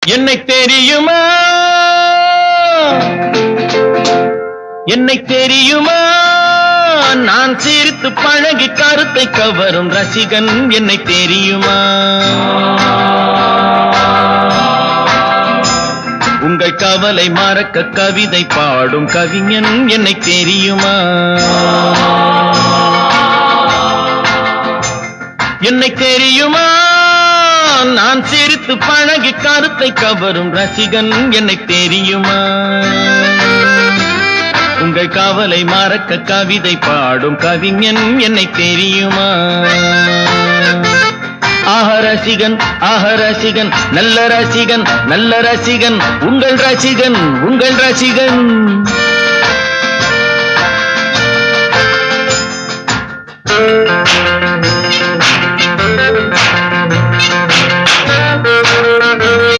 என்னை தெரியுமா என்னை தெரியுமா நான் சிரித்து பழகி கருத்தை கவரும் ரசிகன் என்னை தெரியுமா உங்கள் கவலை மறக்க கவிதை பாடும் கவிஞன் என்னை தெரியுமா என்னை தெரியுமா நான் சிரித்து பழகி கருத்தை கவரும் ரசிகன் என்னை தெரியுமா உங்கள் கவலை மறக்க கவிதை பாடும் கவிஞன் என்னை தெரியுமா ஆஹ ரசிகன் நல்ல ரசிகன் நல்ல ரசிகன் உங்கள் ரசிகன்